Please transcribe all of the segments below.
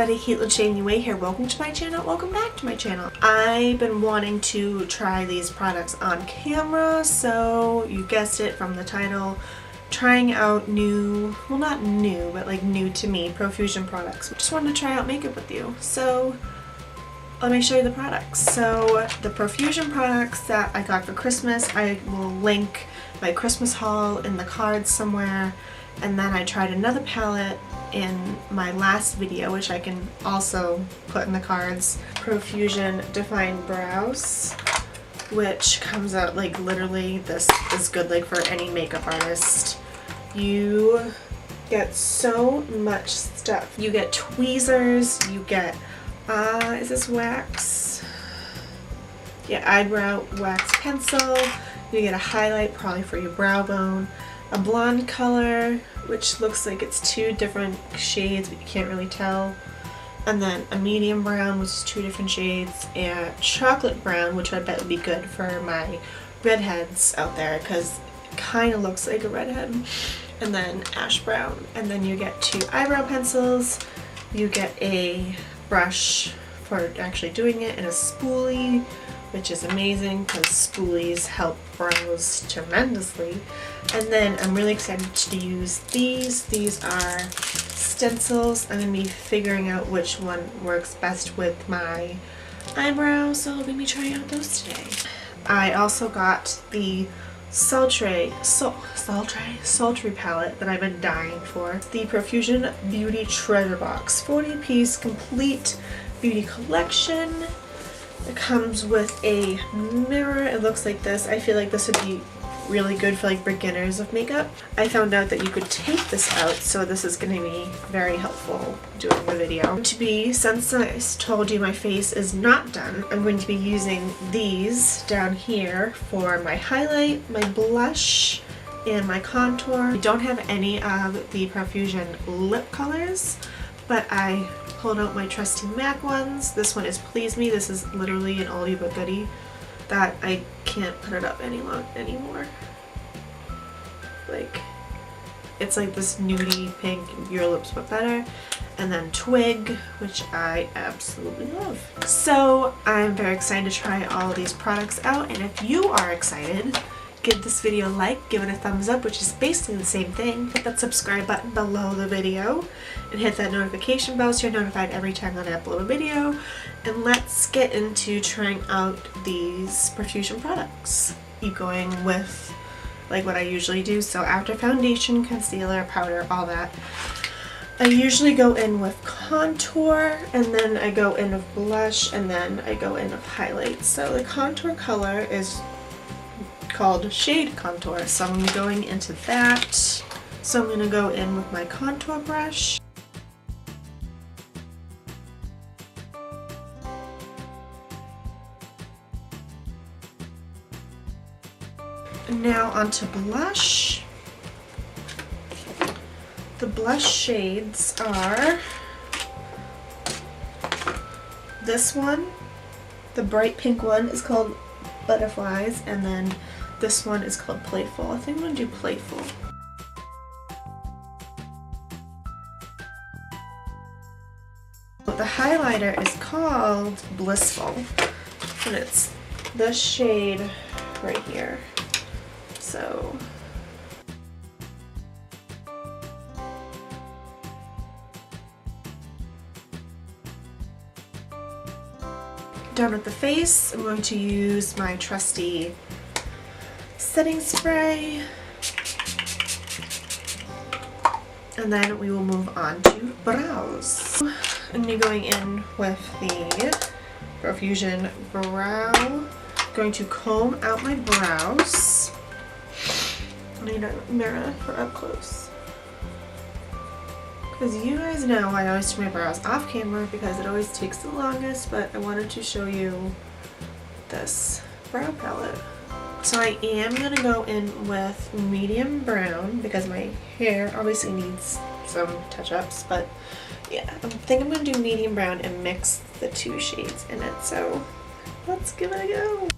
everybody, Caitlyn Shea MUA here. Welcome to my channel. Welcome back to my channel. I've been wanting to try these products on camera, so you guessed it from the title, trying out new, well not new, but like new to me, Profusion products. Just wanted to try out makeup with you. So let me show you the products. So the Profusion products that I got for Christmas, I will link my Christmas haul in the cards somewhere. And then I tried another palette in my last video, which I can also put in the cards. Profusion Defined Brows, which comes out like literally, this is good like for any makeup artist. You get so much stuff. You get tweezers, you get, is this wax? Yeah, eyebrow wax pencil. You get a highlight probably for your brow bone. A blonde color, which looks like it's two different shades, but you can't really tell. And then a medium brown, which is two different shades, and chocolate brown, which I bet would be good for my redheads out there, because it kind of looks like a redhead. And then ash brown. And then you get two eyebrow pencils. You get a brush for actually doing it, and a spoolie, which is amazing because spoolies help brows tremendously. And then I'm really excited to use these. These are stencils. I'm going to be figuring out which one works best with my eyebrows, so we'll be trying out those today. I also got the Sultry palette that I've been dying for. The Profusion Beauty Treasure Box 40-piece complete beauty collection. It comes with a mirror. It looks like this. I feel like this would be really good for like beginners of makeup. I found out that you could take this out, so this is going to be very helpful doing the video. Since I told you my face is not done, I'm going to be using these down here for my highlight, my blush, and my contour. I don't have any of the Profusion lip colors, but I pulled out my trusty MAC ones. This one is Please Me. This is literally an oldie but goodie that I can't put it up anymore. Like, it's like this nudie pink, Your Lips But Better. And then Twig, which I absolutely love. So I'm very excited to try all of these products out, and if you are excited, give this video a like, give it a thumbs up, which is basically the same thing. Hit that subscribe button below the video and hit that notification bell so you're notified every time that I upload a video. And let's get into trying out these Profusion products. Keep going with like what I usually do. So after foundation, concealer, powder, all that, I usually go in with contour, and then I go in with blush, and then I go in with highlight. So the contour color is called Shade Contour, so I'm going into that. So I'm going to go in with my contour brush. And now onto blush. The blush shades are this one, the bright pink one is called Butterflies, and then this one is called Playful. I think I'm going to do Playful. The highlighter is called Blissful, and it's this shade right here. So done with the face, I'm going to use my trusty setting spray, and then we will move on to brows. I'm going in with the Profusion Brow. Going to comb out my brows. I need a mirror for up close, because you guys know I always do my brows off camera because it always takes the longest, but I wanted to show you this brow palette. So I am going to go in with medium brown because my hair obviously needs some touch-ups, but yeah, I think I'm going to do medium brown and mix the two shades in it, so let's give it a go.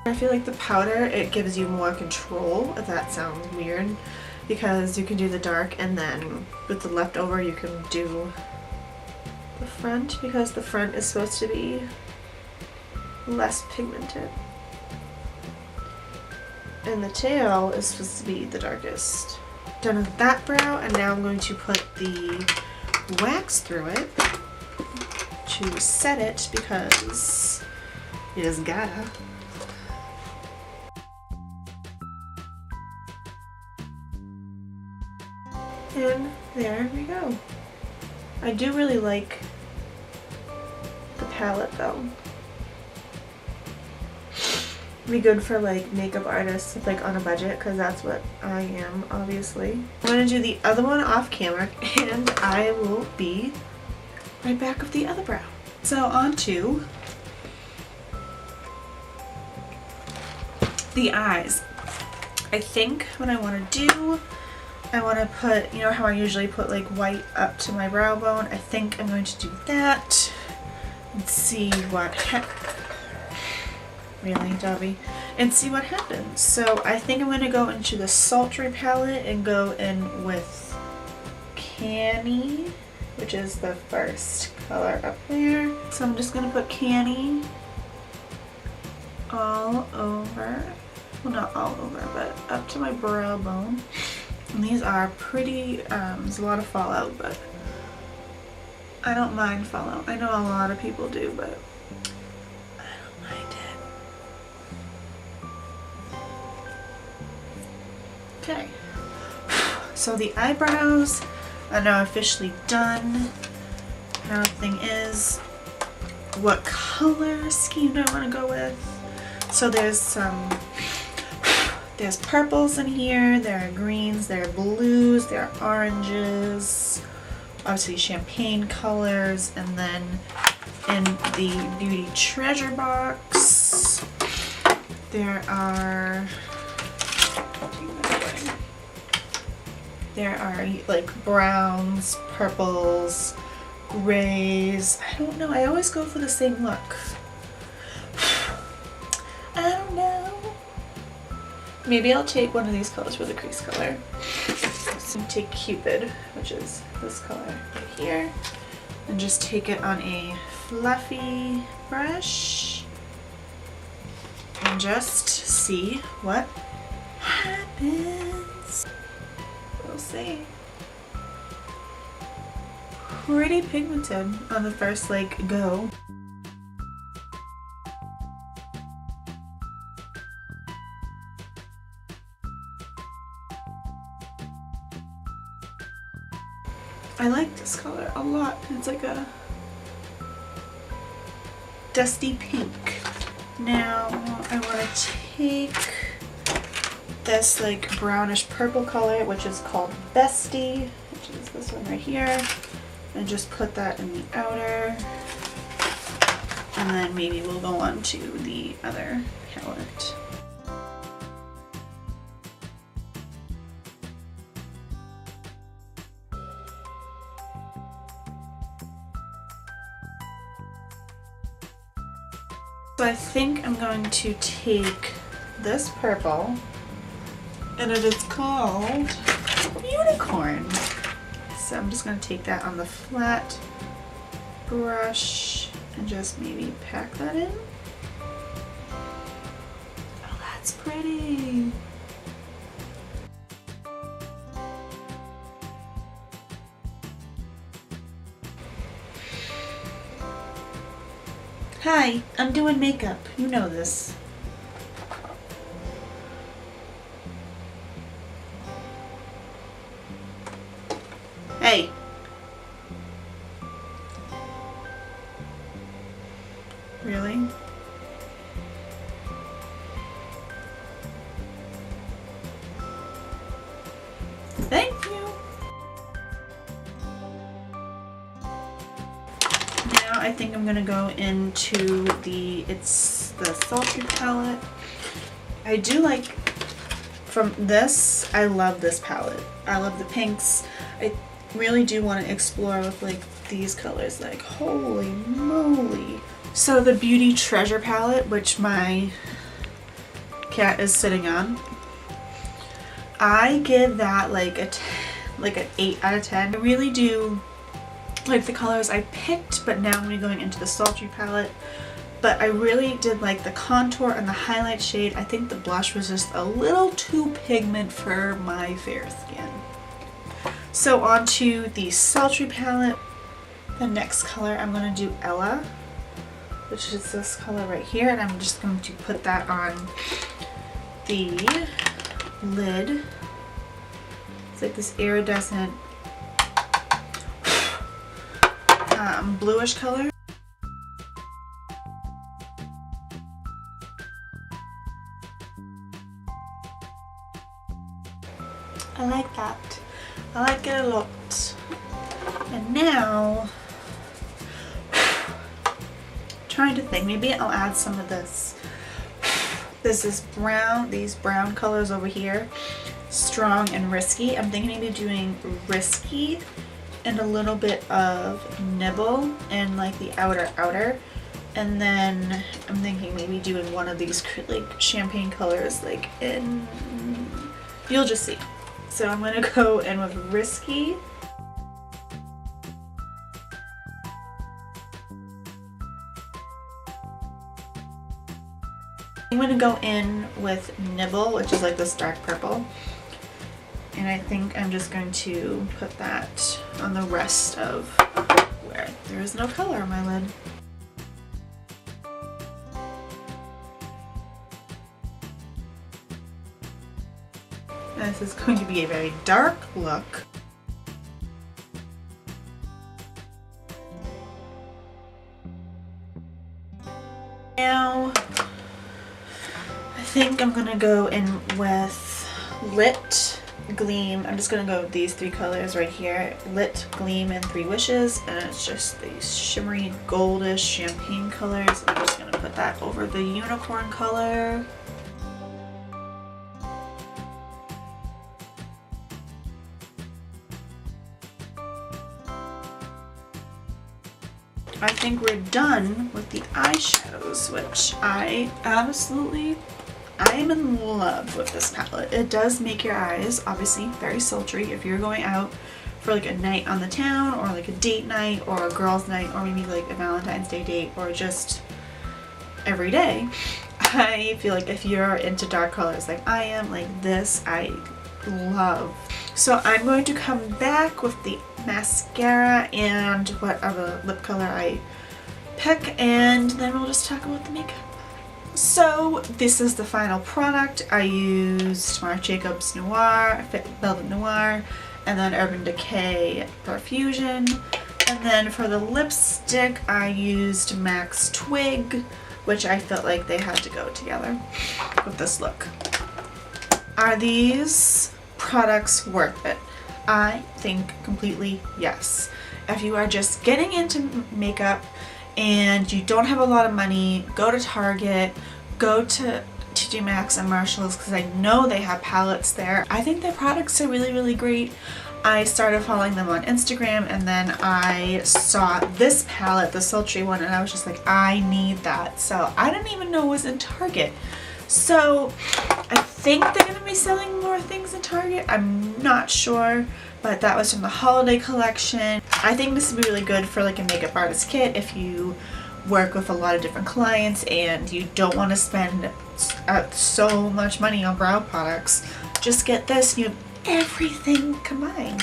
I feel like the powder, it gives you more control, if that sounds weird, because you can do the dark and then with the leftover you can do the front, because the front is supposed to be less pigmented. And the tail is supposed to be the darkest. Done with that brow, and now I'm going to put the wax through it to set it, because it is gotta. And there we go. I do really like the palette though. Be good for like makeup artists like on a budget, because that's what I am, obviously. I'm gonna do the other one off camera and I will be right back with the other brow. So on to the eyes. I think what I want to do, I want to put, you know how I usually put like white up to my brow bone? I think I'm going to do that and see what really, Dobby? And see what happens. So I think I'm going to go into the Sultry palette and go in with Canny, which is the first color up there. So I'm just going to put Canny all over. Well, not all over, but up to my brow bone. And these are pretty, there's a lot of fallout, but I don't mind fallout. I know a lot of people do, but I don't mind it. Okay. So the eyebrows are now officially done. Now the thing is, what color scheme do I want to go with? So there's purples in here, there are greens, there are blues, there are oranges, obviously champagne colors, and then in the Beauty Treasure box there are like browns, purples, grays. I don't know, I always go for the same look. I don't know. Maybe I'll take one of these colors for the crease color. So take Cupid, which is this color right here, and just take it on a fluffy brush and just see what happens. We'll see. Pretty pigmented on the first like go. I like this color a lot. It's like a dusty pink. Now I want to take this like brownish purple color, which is called Bestie, which is this one right here, and just put that in the outer. And then maybe we'll go on to the other palette. So I think I'm going to take this purple, and it is called Unicorn. So I'm just going to take that on the flat brush and just maybe pack that in. Oh, that's pretty. Hi, I'm doing makeup. You know this. Hey. Really? Thank you. Now I think I'm gonna go into the Sultry palette. I do like, from this, I love this palette. I love the pinks. I really do want to explore with like these colors, like holy moly. So the Beauty Treasure palette, which my cat is sitting on. I give that like an 8 out of 10. I really do like the colors I picked, but now I'm going into the sultry palette. But I really did like the contour and the highlight shade. I think the blush was just a little too pigment for my fair skin. So on to the sultry palette. The next color I'm going to do Ella, which is this color right here, and I'm just going to put that on the lid. It's like this iridescent bluish color. I like that. I like it a lot. And now, trying to think, maybe I'll add some of this. This is brown, these brown colors over here, strong and risky. I'm thinking maybe doing risky and a little bit of nibble and like the outer. And then I'm thinking maybe doing one of these like champagne colors, like in, you'll just see. So I'm gonna go in with risky. I'm going to go in with Nibble, which is like this dark purple. And I think I'm just going to put that on the rest of where there is no color on my lid. And this is going to be a very dark look. Now, I think I'm gonna go in with Lit, Gleam. I'm just gonna go with these 3 colors right here. Lit, Gleam, and 3 Wishes. And it's just these shimmery goldish champagne colors. I'm just gonna put that over the unicorn color. I think we're done with the eyeshadows, which I am in love with this palette. It does make your eyes obviously very sultry if you're going out for like a night on the town, or like a date night, or a girls' night, or maybe like a Valentine's Day date, or just every day. I feel like if you're into dark colors like I am, like this I love. So I'm going to come back with the mascara and whatever lip color I pick, and then we'll just talk about the makeup. So this is the final product. I used Marc Jacobs Noir, Velvet Noir, and then Urban Decay Profusion. And then for the lipstick I used MAC's Twig, which I felt like they had to go together with this look. Are these products worth it? I think completely yes. If you are just getting into makeup and you don't have a lot of money, go to Target, go to TJ Maxx and Marshalls, because I know they have palettes there. I think their products are really, really great. I started following them on Instagram, and then I saw this palette, the sultry one, and I was just like, I need that. So I didn't even know it was in Target. So I think they're going to be selling more things in Target. I'm not sure, but that was from the holiday collection. I think this would be really good for like a makeup artist kit if you work with a lot of different clients and you don't want to spend so much money on brow products. Just get this, you have everything combined.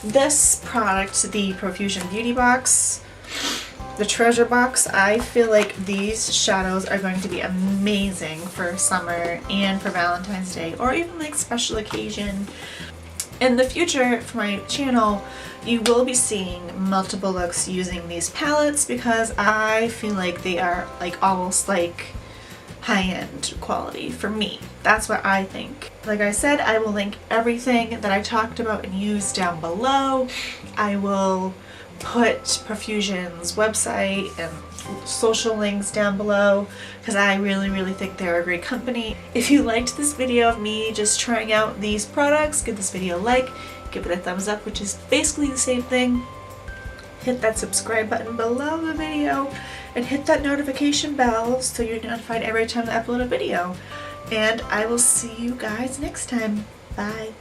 This product, the Profusion Beauty Box, the Treasure Box, I feel like these shadows are going to be amazing for summer and for Valentine's Day, or even like special occasion. In the future for my channel, you will be seeing multiple looks using these palettes, because I feel like they are like almost like high-end quality for me. That's what I think. Like I said, I will link everything that I talked about and used down below. I will put Profusion's website and social links down below, because I really think they're a great company. If you liked this video of me just trying out these products, give this video a like, give it a thumbs up, which is basically the same thing. Hit that subscribe button below the video and hit that notification bell so you're notified every time I upload a video. And I will see you guys next time. Bye.